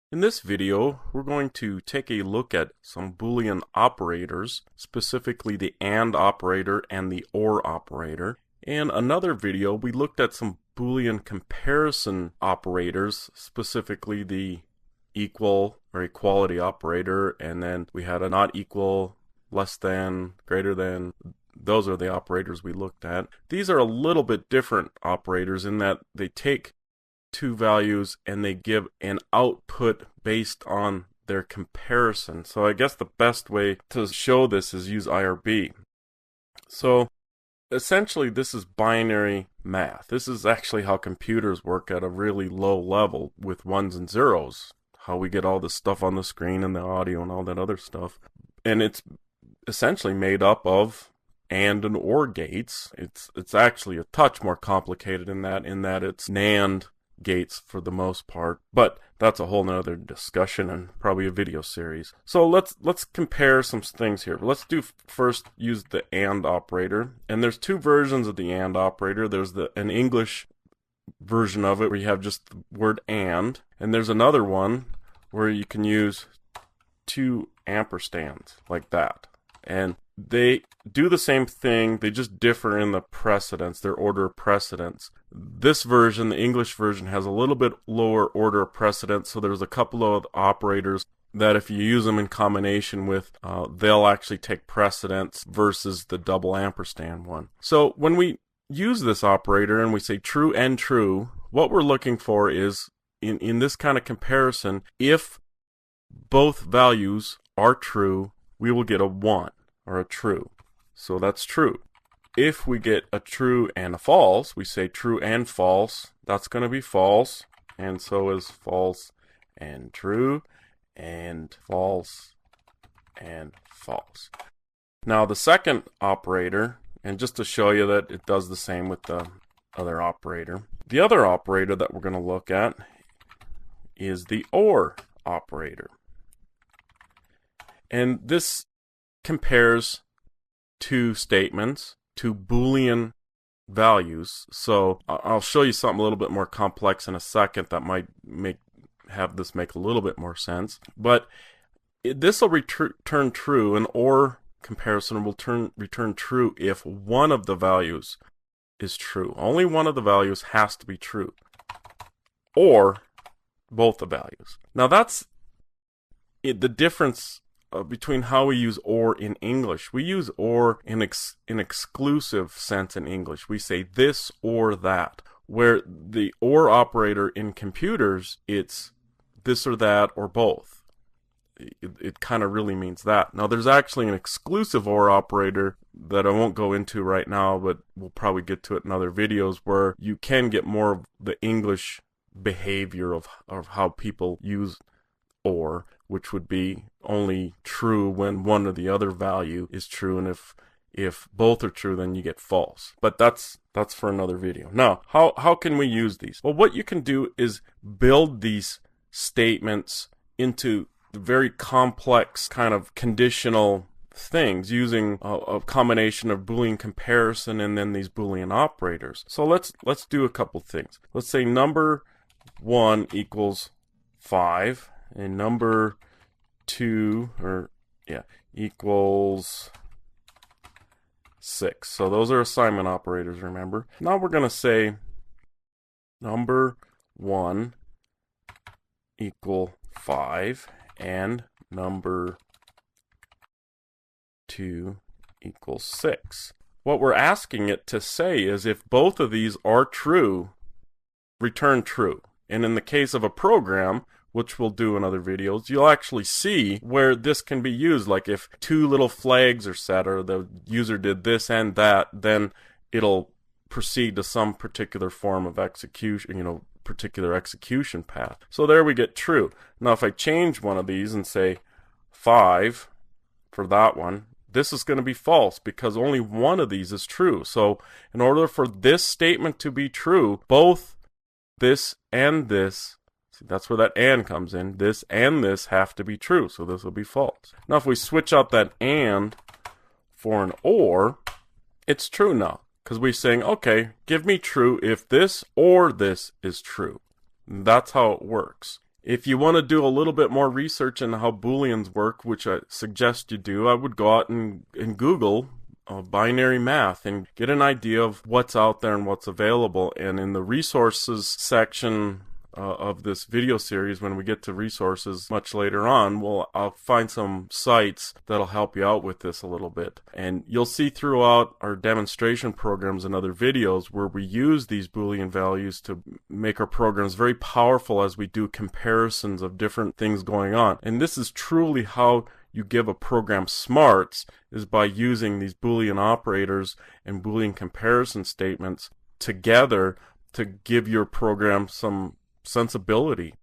In this video, we're going to take a look at some Boolean operators, specifically the AND operator and the OR operator. In another video, we looked at some Boolean comparison operators, specifically the equal or equality operator, and then we had a not equal, less than, greater than. Those are the operators we looked at. These are a little bit different operators in that they take two values and they give an output based on their comparison. So I guess the best way to show this is use IRB. So essentially this is binary math. This is actually how computers work at a really low level with ones and zeros. How we get all this stuff on the screen and the audio and all that other stuff. And it's essentially made up of AND and OR gates. It's actually a touch more complicated in that it's NAND gates for the most part, but that's a whole nother discussion and probably a video series. So let's compare some things here. Let's first use the AND operator, and there's two versions of the AND operator. There's an English version of it where you have just the word and there's another one where you can use two ampersands like that, and they do the same thing, they just differ in the precedence, their order of precedence. This version, the English version, has a little bit lower order of precedence, so there's a couple of operators that if you use them in combination with, they'll actually take precedence versus the double ampersand one. So when we use this operator and we say true and true, what we're looking for is, in this kind of comparison, if both values are true, we will get a 1. Or a true. So that's true. If we get a true and a false, we say true and false. That's going to be false. And so is false and true and false and false. Now the second operator, and just to show you that it does the same with the other operator, the other operator that we're going to look at is the OR operator. And this compares two statements, two Boolean values. So I'll show you something a little bit more complex in a second that might have this make a little bit more sense. But this will return true. An OR comparison will return true if one of the values is true. Only one of the values has to be true, or both the values. Now that's the difference between how we use OR in English. We use OR in exclusive sense in English. We say this or that, where the OR operator in computers, it's this or that or both. It kind of really means that. Now there's actually an exclusive OR operator that I won't go into right now, but we'll probably get to it in other videos, where you can get more of the English behavior of how people use OR, which would be only true when one or the other value is true, and if both are true, then you get false. But that's for another video. Now, how can we use these? Well, what you can do is build these statements into very complex kind of conditional things using a combination of Boolean comparison and then these Boolean operators. So let's do a couple things. Let's say number 1 equals 5. And number 2 equals 6. So those are assignment operators, remember. Now we're going to say number 1 equal 5 and number 2 equals 6. What we're asking it to say is if both of these are true, return true. And in the case of a program, which we'll do in other videos, you'll actually see where this can be used. Like if two little flags are set, or the user did this and that, then it'll proceed to some particular form of execution, particular execution path. So there we get true. Now if I change one of these and say 5 for that one, this is going to be false because only one of these is true. So in order for this statement to be true, both this and this, that's where that and comes in. This and this have to be true, so this will be false. Now if we switch out that and for an or, it's true now, because we're saying, okay, give me true if this or this is true. And that's how it works. If you want to do a little bit more research into how Booleans work, which I suggest you do, I would go out and Google binary math and get an idea of what's out there and what's available. And in the resources section of this video series, when we get to resources much later on, I'll find some sites that'll help you out with this a little bit. And you'll see throughout our demonstration programs and other videos where we use these Boolean values to make our programs very powerful as we do comparisons of different things going on. And this is truly how you give a program smarts, is by using these Boolean operators and Boolean comparison statements together to give your program some sensibility.